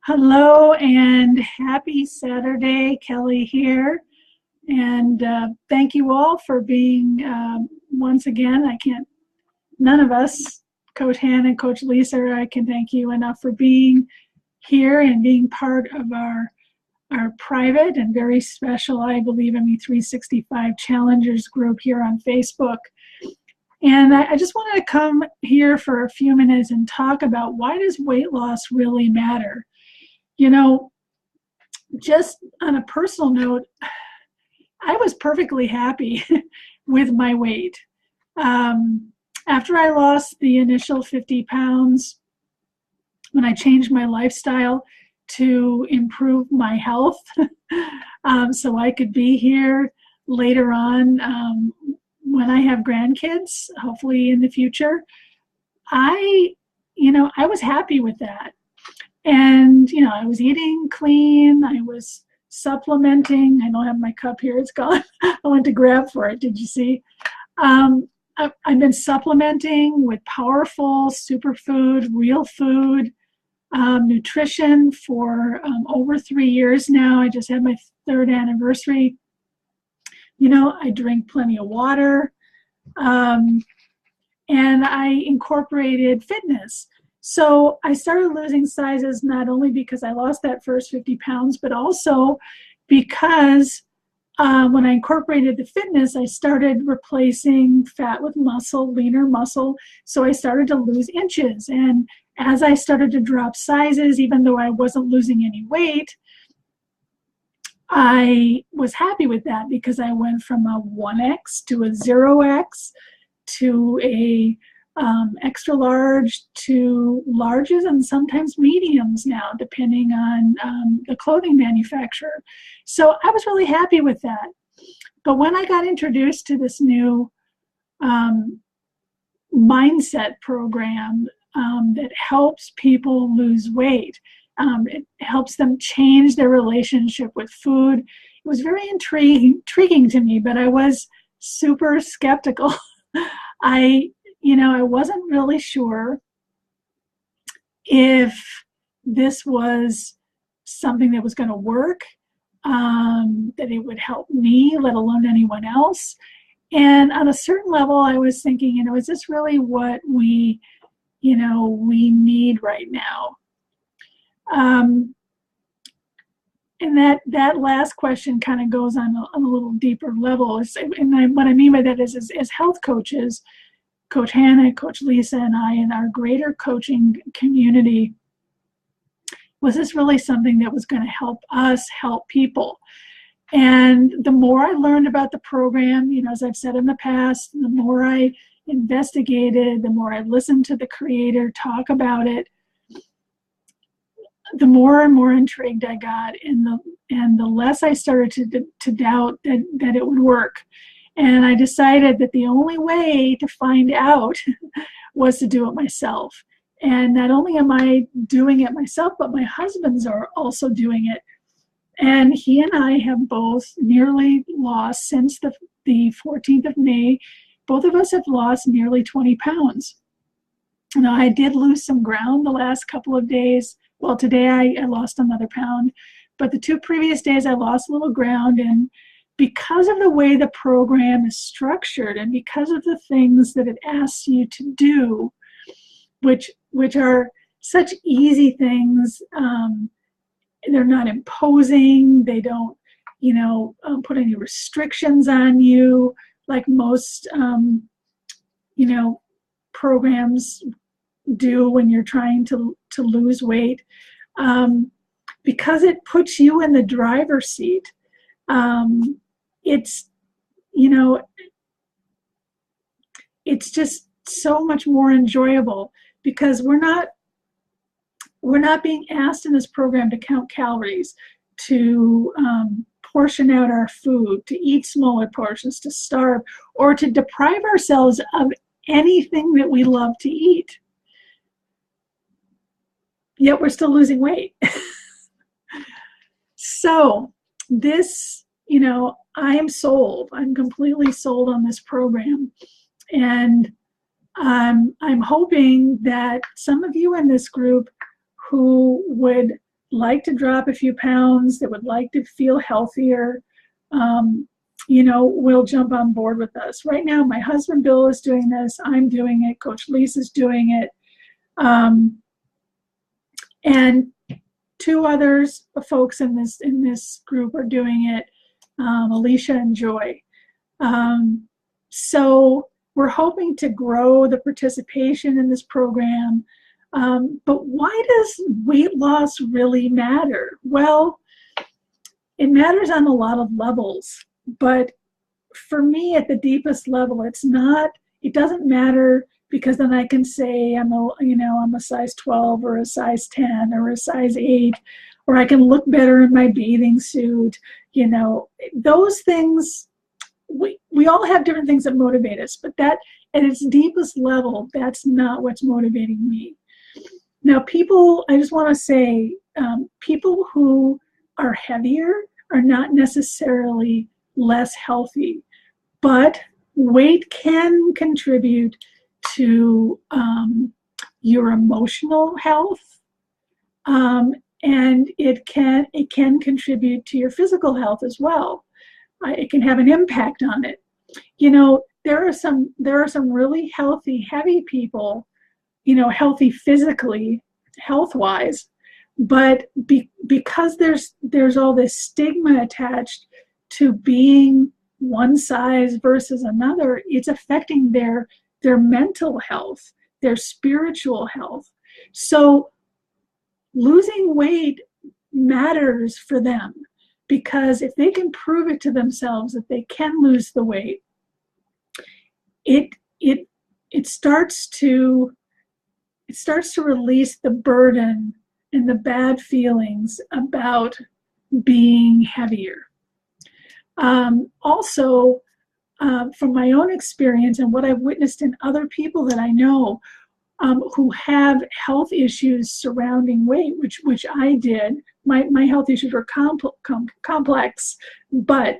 Hello and happy Saturday. Kelly here. And thank you all for being, once again, none of us, Coach Hannah, Coach Lisa, or I can thank you enough for being here and being part of our private and very special, I believe, ME365 Challengers group here on Facebook. And I just wanted to come here for a few minutes and talk about, why does weight loss really matter? You know, just on a personal note, I was perfectly happy with my weight. After I lost the initial 50 pounds, when I changed my lifestyle to improve my health, so I could be here later on when I have grandkids, hopefully in the future, I was happy with that. And, I was eating clean. I was supplementing. I don't have my cup here. It's gone. I went to grab for it. Did you see? I've been supplementing with powerful superfood, real food, nutrition for over 3 years now. I just had my 3rd anniversary. I drink plenty of water. And I incorporated fitness. So I started losing sizes not only because I lost that first 50 pounds, but also because when I incorporated the fitness, I started replacing fat with muscle, leaner muscle. So I started to lose inches. And as I started to drop sizes, even though I wasn't losing any weight, I was happy with that because I went from a 1X to a 0X to a extra large to larges and sometimes mediums now, depending on the clothing manufacturer. So I was really happy with that. But when I got introduced to this new mindset program that helps people lose weight, it helps them change their relationship with food. It was very intriguing to me, but I was super skeptical. I wasn't really sure if this was something that was going to work, that it would help me, let alone anyone else. And on a certain level, I was thinking, is this really what we need right now? And that last question kind of goes on a little deeper level. And what I mean by that is, as health coaches, Coach Hannah, Coach Lisa, and I, in our greater coaching community, was this really something that was going to help us help people? And the more I learned about the program, as I've said in the past, the more I investigated, the more I listened to the creator talk about it, the more and more intrigued I got, and the less I started to doubt that it would work. And I decided that the only way to find out was to do it myself. And not only am I doing it myself, but my husband's are also doing it. And he and I have both nearly lost, since the 14th of May, both of us have lost nearly 20 pounds. Now, I did lose some ground the last couple of days. Well, today I lost another pound, but the 2 previous days I lost a little ground. And because of the way the program is structured and because of the things that it asks you to do, which are such easy things, they're not imposing, they don't put any restrictions on you like most programs do when you're trying to lose weight, because it puts you in the driver's seat. It's just so much more enjoyable, because we're not being asked in this program to count calories, to portion out our food, to eat smaller portions, to starve, or to deprive ourselves of anything that we love to eat. Yet we're still losing weight. So this, I am sold. I'm completely sold on this program. And I'm hoping that some of you in this group who would like to drop a few pounds, that would like to feel healthier, you know, will jump on board with us. Right now, my husband Bill is doing this. I'm doing it. Coach Lisa's doing it. And two others, folks in this group are doing it, Alicia and Joy. So we're hoping to grow the participation in this program. But why does weight loss really matter? Well, it matters on a lot of levels, but for me at the deepest level, it doesn't matter, because then I can say I'm a size 12 or a size 10 or a size 8, or I can look better in my bathing suit. You know, those things, we all have different things that motivate us, but that at its deepest level, that's not what's motivating me. Now, I just want to say, people who are heavier are not necessarily less healthy, but weight can contribute to your emotional health, and it can contribute to your physical health as well. It can have an impact on it. You know, there are some really healthy, heavy people, you know, healthy physically, health-wise, but because there's all this stigma attached to being one size versus another, it's affecting their mental health, their spiritual health. So losing weight matters for them, because if they can prove it to themselves that they can lose the weight, it starts to release the burden and the bad feelings about being heavier. Also, from my own experience and what I've witnessed in other people that I know who have health issues surrounding weight, which I did. My health issues were complex, but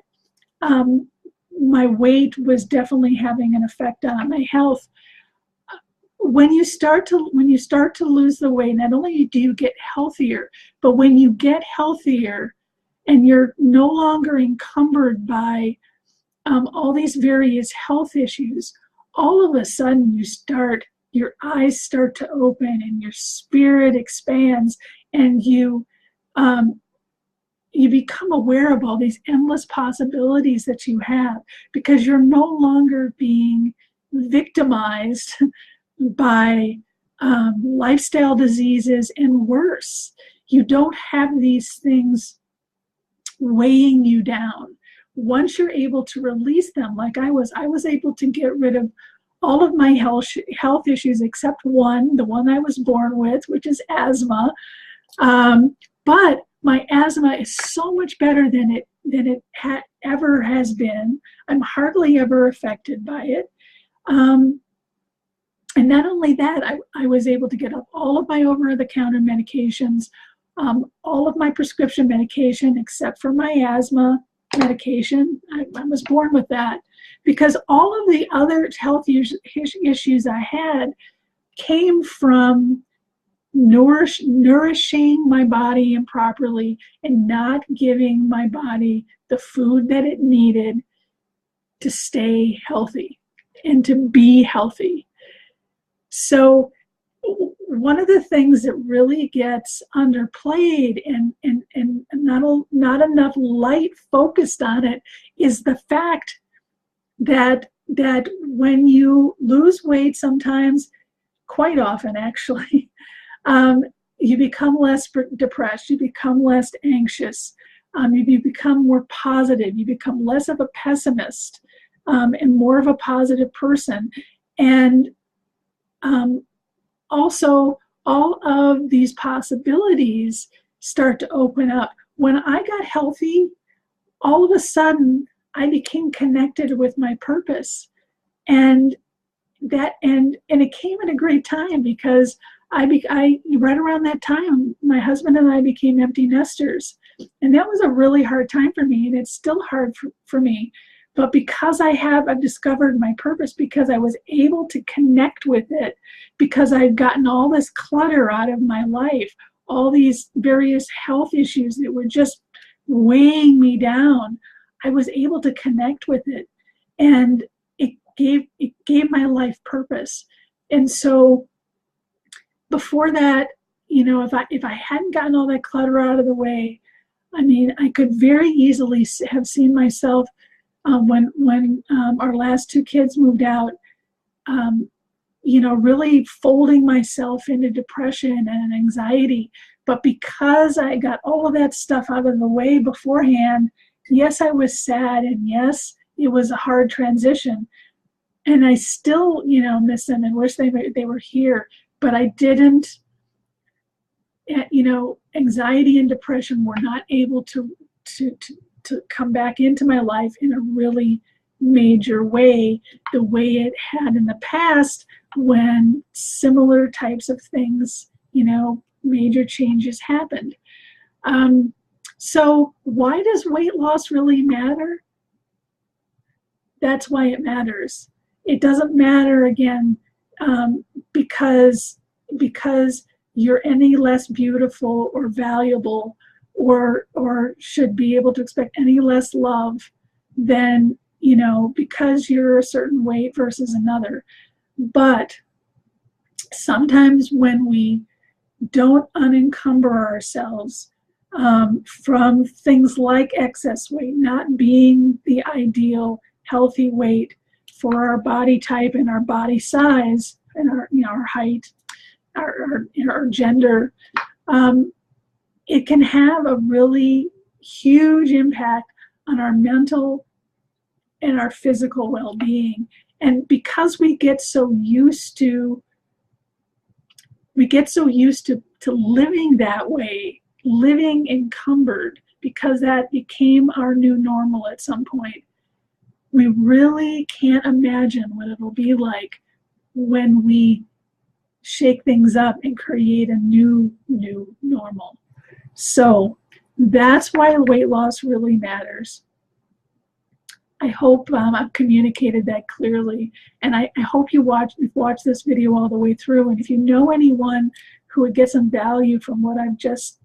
my weight was definitely having an effect on my health. When you start to lose the weight, not only do you get healthier, but when you get healthier and you're no longer encumbered by all these various health issues, all of a sudden your eyes start to open and your spirit expands, and you become aware of all these endless possibilities that you have, because you're no longer being victimized by lifestyle diseases, and worse, you don't have these things weighing you down. Once you're able to release them, like I was able to get rid of all of my health issues except one, the one I was born with, which is asthma. But my asthma is so much better than it ever has been. I'm hardly ever affected by it. And not only that, I was able to get up all of my over-the-counter medications, all of my prescription medication except for my asthma medication. I was born with that, because all of the other health issues I had came from nourishing my body improperly and not giving my body the food that it needed to stay healthy and to be healthy. So one of the things that really gets underplayed and not enough light focused on it is the fact that when you lose weight, sometimes, quite often actually, you become less depressed, you become less anxious, you become more positive, you become less of a pessimist, and more of a positive person. And also, all of these possibilities start to open up. When I got healthy, all of a sudden, I became connected with my purpose. And it came at a great time, because right around that time, my husband and I became empty nesters. And that was a really hard time for me, and it's still hard for me. But because I've discovered my purpose, because I was able to connect with it, because I've gotten all this clutter out of my life, all these various health issues that were just weighing me down, I was able to connect with it, and it gave my life purpose. And so before that, if I hadn't gotten all that clutter out of the way, I mean, I could very easily have seen myself when our last two kids moved out, really folding myself into depression and anxiety. But because I got all of that stuff out of the way beforehand, yes, I was sad, and yes, it was a hard transition. And I still, miss them and wish they were here. But I didn't, anxiety and depression were not able to come back into my life in a really major way, the way it had in the past when similar types of things, major changes happened. So why does weight loss really matter? That's why it matters. It doesn't matter, again, because you're any less beautiful or valuable or should be able to expect any less love than, because you're a certain weight versus another. But sometimes when we don't unencumber ourselves from things like excess weight, not being the ideal healthy weight for our body type and our body size and our height, our gender, it can have a really huge impact on our mental and our physical well-being. And because we get so used to living that way, living encumbered, because that became our new normal at some point, we really can't imagine what it'll be like when we shake things up and create a new normal. So that's why weight loss really matters. I hope I've communicated that clearly, and I hope you watch this video all the way through. And if you know anyone who would get some value from what I've just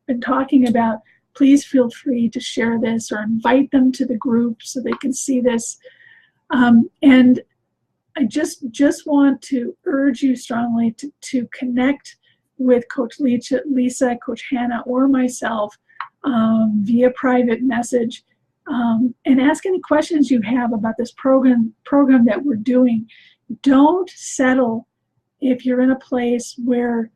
been talking about, please feel free to share this or invite them to the group so they can see this. And I just want to urge you strongly to connect with Coach Lisa, Coach Hannah, or myself via private message, and ask any questions you have about this program that we're doing. Don't settle if you're in a place where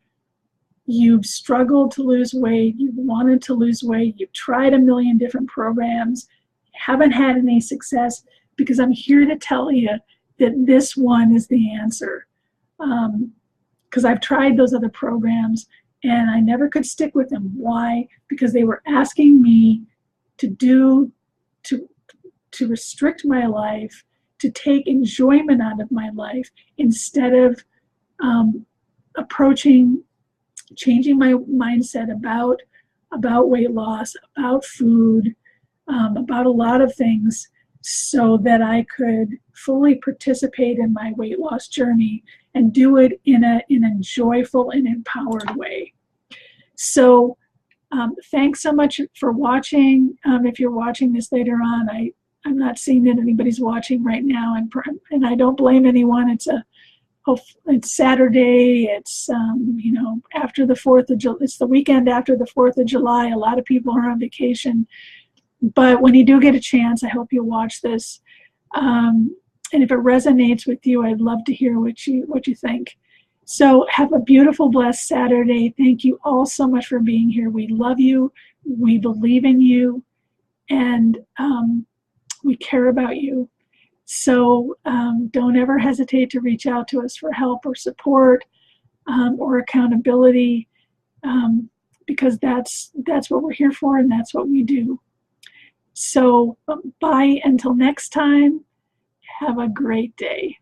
you've struggled to lose weight, you've wanted to lose weight, you've tried a million different programs, haven't had any success, because I'm here to tell you that this one is the answer. Because I've tried those other programs and I never could stick with them. Why? Because they were asking me to restrict my life, to take enjoyment out of my life, instead of changing my mindset about weight loss, about food, about a lot of things, so that I could fully participate in my weight loss journey and do it in a joyful and empowered way. So thanks so much for watching. If you're watching this later on, I'm not seeing that anybody's watching right now, and I don't blame anyone. It's Saturday. It's after the 4th of July. It's the weekend after the 4th of July. A lot of people are on vacation. But when you do get a chance, I hope you'll watch this. And if it resonates with you, I'd love to hear what you think. So have a beautiful, blessed Saturday. Thank you all so much for being here. We love you. We believe in you. And we care about you. So don't ever hesitate to reach out to us for help or support or accountability, because that's what we're here for, and that's what we do. So bye until next time. Have a great day.